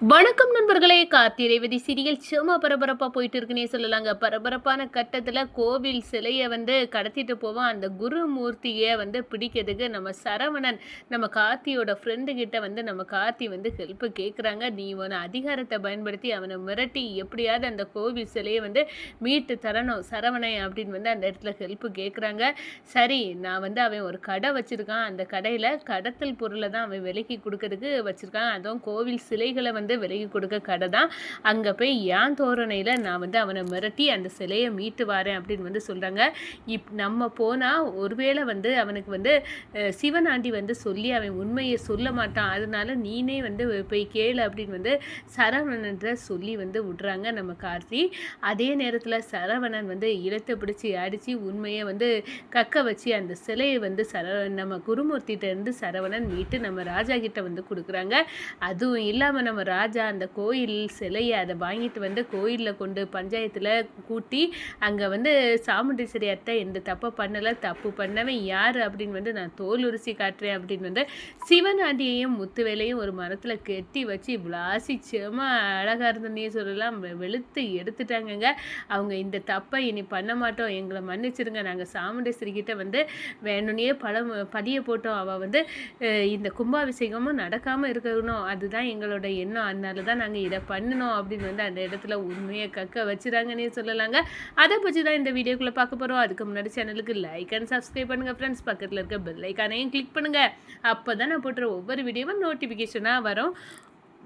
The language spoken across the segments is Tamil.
வணக்கம் நண்பர்களே. கார்த்தி ரேவதி சீரியல் செம பரபரப்பா போயிட்டு இருக்குன்னே சொல்லலாங்க. பரபரப்பான கட்டத்துல கோவில் சிலைய கடத்திட்டு போவான். அந்த குருமூர்த்திய பிடிக்கிறதுக்கு நம்ம சரவணன், நம்ம கார்த்தியோட ஃப்ரெண்டு கிட்ட நம்ம கார்த்தி ஹெல்ப் கேட்குறாங்க. நீ உன அதிகாரத்தை பயன்படுத்தி அவனை மிரட்டி எப்படியாவது அந்த கோவில் சிலைய மீட்டு தரணும் சரவணன் அப்படின்னு அந்த இடத்துல ஹெல்ப் கேட்குறாங்க. சரி, நான் அவன் ஒரு கடை வச்சிருக்கான். அந்த கடையில கடத்தல் பொருளை தான் அவன் விலைக்கு கொடுக்கறதுக்கு வச்சிருக்கான். அதுவும் கோவில் சிலைகளை விலைக்கு கொடுக்க கடை தான். அங்கே போய் ஏன் தோரணையில் நான் அவனை மிரட்டி அந்த சிலையை மீட்டு வரேன் அப்படின்னு சொல்கிறாங்க. நம்ம போனால் ஒருவேளை அவனுக்கு சிவனாண்டி சொல்லி அவன் உண்மையை சொல்ல மாட்டான். அதனால நீனே போய் கேளு அப்படின்னு சரவணன்ற சொல்லி விடுறாங்க நம்ம கார்த்தி. அதே நேரத்தில் சரவணன் இழுத்து பிடிச்சி அடித்து உண்மையை கக்க வச்சு அந்த சிலையை நம்ம குருமூர்த்திகிட்ட இருந்து சரவணன் மீட்டு நம்ம ராஜா கிட்ட கொடுக்குறாங்க. அதுவும் இல்லாமல் நம்ம ராஜா அந்த கோயில் சிலையை அதை வாங்கிட்டு கோயிலில் கொண்டு பஞ்சாயத்தில் கூட்டி அங்கே சாமுண்டீஸ்வரி அத்தை எந்த தப்பை பண்ணலை, தப்பு பண்ணவன் யார் அப்படின்னு நான் தோல் உரிசி காட்டுறேன் அப்படின்னு சிவனாண்டியையும் முத்துவேலையும் ஒரு மரத்தில் கெட்டி வச்சு விளாசி செம அழகாக இருந்தனே சொல்லலாம் வெளுத்து எடுத்துட்டாங்கங்க. அவங்க இந்த தப்பை இனி பண்ண மாட்டோம், எங்களை மன்னிச்சிருங்க, நாங்கள் சாமுண்டீஸ்வரி கிட்ட வேணும்னே பதிய போட்டோம், அவள் இந்த கும்பாபிஷேகமும் நடக்காமல் இருக்கணும், அதுதான் எங்களோட எண்ணம், அதனால தான் நாங்கள் இதை பண்ணணும் அப்படின்னு அந்த இடத்துல உண்மையை கக்க வச்சுறாங்கன்னே சொல்லலாங்க. அதை பற்றி தான் இந்த வீடியோக்குள்ளே பார்க்க போகிறோம். அதுக்கு முன்னாடி சேனலுக்கு லைக் அண்ட் சப்ஸ்கிரைப் பண்ணுங்கள் ஃப்ரெண்ட்ஸ். பக்கத்தில் இருக்க பெல் ஐக்கானையும் கிளிக் பண்ணுங்கள். அப்போ தான் நான் போட்டுற ஒவ்வொரு வீடியோவும் நோட்டிஃபிகேஷனாக வரும்.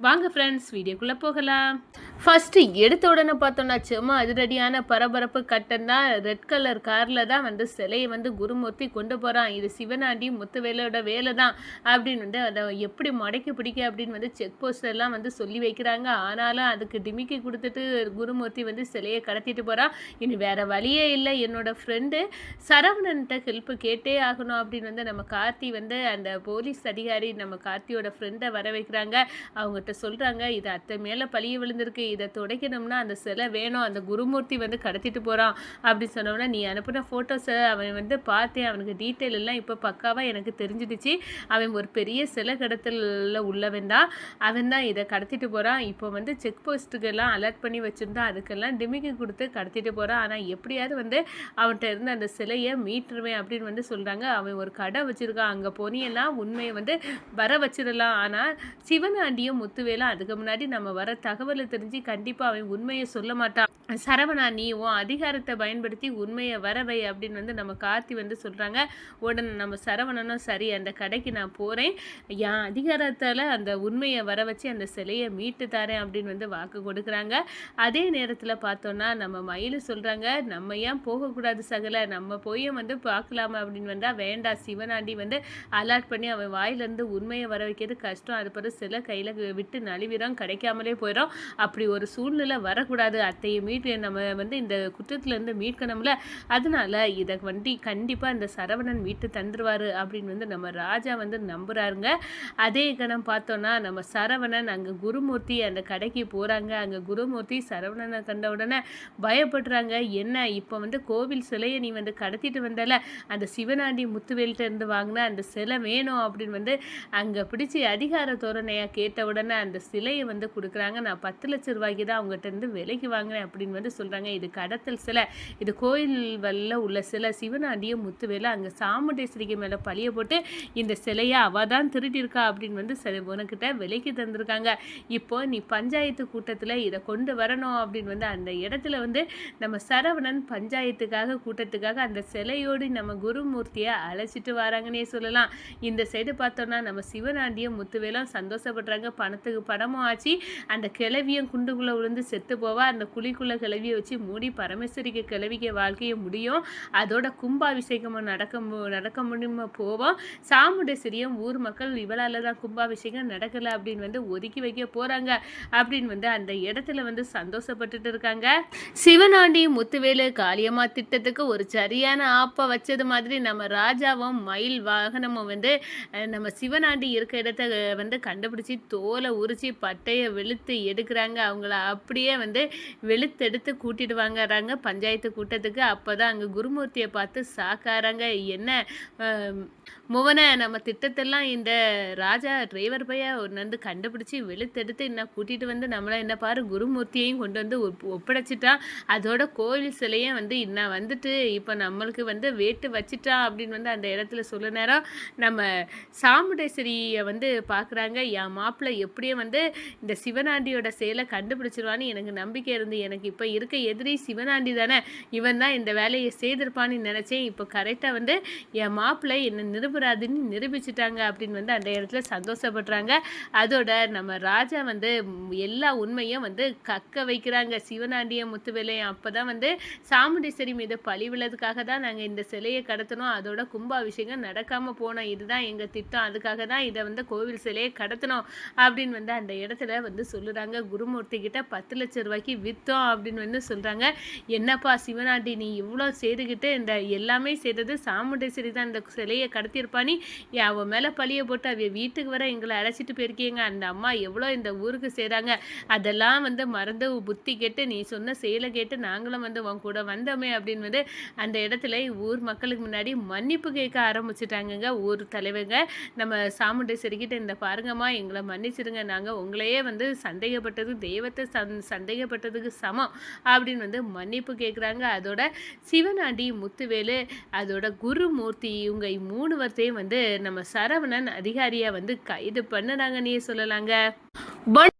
வாங்க ஃப்ரெண்ட்ஸ், வீடியோக்குள்ளே போகலாம். ஃபஸ்ட்டு எடுத்த உடனே பார்த்தோன்னா செம்ம அதிரடியான பரபரப்பு கட்டம் தான். ரெட் கலர் காரில் தான் சிலையை குருமூர்த்தி கொண்டு போகிறான். இது சிவனாண்டி முத்துவேலோட வேலை தான் அப்படின்னு அதை எப்படி மடக்கி பிடிக்க அப்படின்னு செக் போஸ்ட் எல்லாம் சொல்லி வைக்கிறாங்க. ஆனாலும் அதுக்கு டிமிக்கி கொடுத்துட்டு குருமூர்த்தி சிலையை கடத்திட்டு போகிறான். இனி வேறு வழியே இல்லை, என்னோட ஃப்ரெண்டு சரவணன்கிட்ட ஹெல்ப் கேட்டே ஆகணும் அப்படின்னு நம்ம கார்த்தி அந்த போலீஸ் அதிகாரி நம்ம கார்த்தியோட ஃப்ரெண்டை வர வைக்கிறாங்க. அவங்க சொல்றாங்க, இது அத்தை மேல பழிய விழுந்திருக்கு, இதை துடைக்கணும்னா அந்த சிலை வேணும், அந்த குருமூர்த்தி கடத்திட்டு போறான் அப்படி சொன்னோம்னா, நீ அனுப்பின போட்டோஸை அவன் பார்த்தேன், அவனுக்கு டீட்டெயில் எல்லாம் இப்போ பக்காவாக எனக்கு தெரிஞ்சிடுச்சு, அவன் ஒரு பெரிய சிலை கடத்தலில் உள்ளவன் தான், அவன் தான் இதை கடத்திட்டு போகிறான். இப்போ செக் போஸ்ட்டுக்கெல்லாம் அலர்ட் பண்ணி வச்சுருந்தா அதுக்கெல்லாம் டிமிக்கி கொடுத்து கடத்திட்டு போகிறான். ஆனால் எப்படியாவது அவன்கிட்ட இருந்து அந்த சிலையை மீட்டுருவேன் அப்படின்னு சொல்கிறாங்க. அவன் ஒரு கடை வச்சுருக்கான், அங்கே போனியெல்லாம் உண்மையை வர வச்சிடலாம். ஆனால் சிவனாண்டியும் முத்துவேலா அதுக்கு முன்னாடி நம்ம வர தகவலை தெரிஞ்சு கண்டிப்பாக அவன் உண்மையை சொல்ல மாட்டான். சரவணா, நீ உன் அதிகாரத்தை பயன்படுத்தி உண்மையை வரவை அப்படின்னு நம்ம கார்த்தி சொல்கிறாங்க. உடனே நம்ம சரவணனும் சரி, அந்த கடைக்கு நான் போகிறேன், என் அதிகாரத்தால் அந்த உண்மையை வர வச்சு அந்த சிலையை மீட்டு தரேன் அப்படின்னு வாக்கு கொடுக்குறாங்க. அதே நேரத்தில் பார்த்தோன்னா நம்ம மயில் சொல்கிறாங்க, நம்ம ஏன் போகக்கூடாது சகல, நம்ம போய் பார்க்கலாமா அப்படின்னு வந்தால் வேண்டாம், சிவனாண்டி அலர்ட் பண்ணி அவன் வாயிலேருந்து உண்மையை வர வைக்கிறது கஷ்டம், அது பிறகு சில கையில் விட்டு நழுவிடும், கிடைக்காமலே போயிடும், அப்படி ஒரு சூழ்நிலை வரக்கூடாது, அத்தையை மீட்டு நம்ம இந்த குற்றத்துலேருந்து மீட்கணும்ல, அதனால இதை கண்டிப்பாக இந்த சரவணன் மீட்டு தந்துடுவார் அப்படின்னு நம்ம ராஜா நம்புகிறாருங்க. அதே கணம் பார்த்தோன்னா நம்ம சரவணன் அங்கே குருமூர்த்தி அந்த கடைக்கு போகிறாங்க. அங்கே குருமூர்த்தி சரவணனை கண்ட உடனே பயப்படுறாங்க. என்ன இப்போ கோவில் சிலையை நீ கடத்திட்டு வந்தல, அந்த சிவனாண்டி முத்துவேல்கிட்ட இருந்து வாங்கின அந்த சிலை வேணும் அப்படின்னு அங்கே பிடிச்சி அதிகார தோரணையாக கேட்ட உடனே அந்த சிலையை கொடுக்குறாங்க. நான் 10 லட்சம் ரூபாய்க்கு தான் அவங்ககிட்ட இருந்து விலைக்கு வாங்கினேன் அப்படின்னு சொல்கிறாங்க. இது கடத்தல் சிலை, இது கோயில் வல்ல உள்ள சிலை, சிவனாண்டியும் முத்துவேலை அங்கே சாமுண்டேஸ்வரிக்கு மேலே பழிய போட்டு இந்த சிலையை அவள் தான் திருட்டியிருக்கா அப்படின்னு உனக்கிட்ட விலைக்கு தந்திருக்காங்க. இப்போ நீ பஞ்சாயத்து கூட்டத்தில் இதை கொண்டு வரணும் அப்படின்னு அந்த இடத்துல நம்ம சரவணன் பஞ்சாயத்துக்காக கூட்டத்துக்காக அந்த சிலையோடு நம்ம குருமூர்த்தியை அழைச்சிட்டு வராங்கன்னே சொல்லலாம். இந்த சைடு பார்த்தோன்னா நம்ம சிவனாண்டியும் முத்துவேலும் சந்தோஷப்படுறாங்க. பணத்துக்கு பணமும் ஆச்சு, அந்த கிளவியும் குண்டுக்குள்ளே விழுந்து செத்து போவா, அந்த குழிக்குள்ளே கிளவியை வச்சு மூடி பரமேஸ்வரிக்கு கிளவிக்க வாழ்க்கையை முடியும், அதோட கும்பாபிஷேகமும் நடக்க முடியுமா போவோம். சாமுண்டேஸ்வரியும் ஊர் மக்கள் இவளால் தான் கும்பாபிஷேகம் நடக்கலை அப்படின்னு ஒதுக்கி வைக்க போகிறாங்க அப்படின்னு அந்த இடத்துல சந்தோஷப்பட்டுட்டு இருக்காங்க. சிவனாண்டி முத்துவேலு காளியம்மா திட்டத்துக்கு ஒரு சரியான ஆப்பை வச்சது மாதிரி நம்ம ராஜாவும் மயில் வாகனமும் நம்ம சிவனாண்டி இருக்க இடத்த கண்டுபிடிச்சி தோலை உரிச்சி பட்டையை வெளுத்து எடுக்கிறாங்க. அவங்கள அப்படியே வந்து வெளுத்தெடுத்து கூட்டிட்டு வாங்கறாங்க பஞ்சாயத்து கூட்டத்துக்கு. அப்பதான் அங்க குருமூர்த்திய பார்த்து ஷாக்காறாங்க. என்ன அ "மொவன நம்ம திட்டத்தெல்லாம் இந்த ராஜா டிரைவர் பையன் வந்து கண்டுபிடிச்சு வெளுத்தெடுத்து என்ன கூட்டிட்டு வந்து நம்மள என்ன பாரு குருமூர்த்தியையும் கொண்டு வந்து ஒப்படைச்சிட்டான். அதோட கோயில் சிலையும் வந்து இன்ன வந்துட்டு இப்ப நம்மளுக்கு வந்து வேட்டு வச்சுட்டான்" அப்படின்னு வந்து அந்த இடத்துல சொல்ல நேரம் நம்ம சாமுண்டேஸ்வரிய வந்து பார்க்குறாங்க. என் மாப்பிள்ளை எப்படியும் வந்து இந்த சிவனாண்டியோட செயலை கண்டுபிடிச்சிருவான்னு எனக்கு நம்பிக்கை இருந்து, எனக்கு இப்போ இருக்க எதிரி சிவனாண்டி தானே, இவன் தான் இந்த வேலையை செய்திருப்பான்னு நினச்சேன். இப்போ கரெக்டாக வந்து என் மாப்பிள்ளை என்னை நிரபராதின்னு நிரூபிச்சிட்டாங்க அப்படின்னு வந்து அந்த இடத்துல சந்தோஷப்படுறாங்க. அதோட நம்ம ராஜா வந்து எல்லா உண்மையும் வந்து கக்க வைக்கிறாங்க சிவனாண்டிய முத்துவேலையும். அப்போ தான் வந்து சாமுண்டீஸ்வரி மீது பழி விழதுக்காக தான் நாங்கள் இந்த சிலையை கடத்தணும், அதோட கும்பாபிஷேகம் நடக்காமல் போனோம், இதுதான் எங்கள் திட்டம், அதுக்காக தான் இதை வந்து கோவில் சிலையை கடத்தணும் அப்படின்னு வந்து அந்த இடத்துல வந்து சொல்லுறாங்க. குருமூர்த்தி கிட்ட 10 லட்சம் ரூபாய்க்கு விற்றோம் அப்படின்னு வந்து சொல்கிறாங்க. என்னப்பா சிவனாண்டி நீ இவ்வளோ செய்துக்கிட்டு இந்த எல்லாமே செய்தது சாமுண்டேஸ்வரி தான் இந்த சிலையை கடத்தியிருப்பானி, அவன் மேலே பழிய போட்டு அவ வீட்டுக்கு வர எங்களை அழைச்சிட்டு போயிருக்கீங்க, அந்த அம்மா எவ்வளோ இந்த ஊருக்கு செய்கிறாங்க, அதெல்லாம் வந்து மறந்து புத்தி கேட்டு நீ சொன்ன செயலை கேட்டு நாங்களும் வந்து உன் கூட வந்தோமே அப்படின்னு வந்து அந்த இடத்துல ஊர் மக்களுக்கு முன்னாடி மன்னிப்பு கேட்க ஆரம்பிச்சிட்டாங்கங்க ஊர் தலைவங்க. நம்ம சாமுண்டேஸ்வரி கிட்ட இந்த பாருங்கம்மா எங்களை மன்னிச்சிருங்க, நாங்கள் உங்களையே வந்து சந்தேகப்பட்டது தெய்வத்தை சந்தேகப்பட்டதுக்கு சமம் அப்படின்னு வந்து மன்னிப்பு கேட்குறாங்க. அதோட சிவனாண்டி முத்துவேலு அதோட குருமூர்த்தி இவங்க 3 பேர்த்தையும் வந்து நம்ம சரவணன் அதிகாரியா வந்து கைது பண்ணுறாங்க நீ சொல்லலாங்க.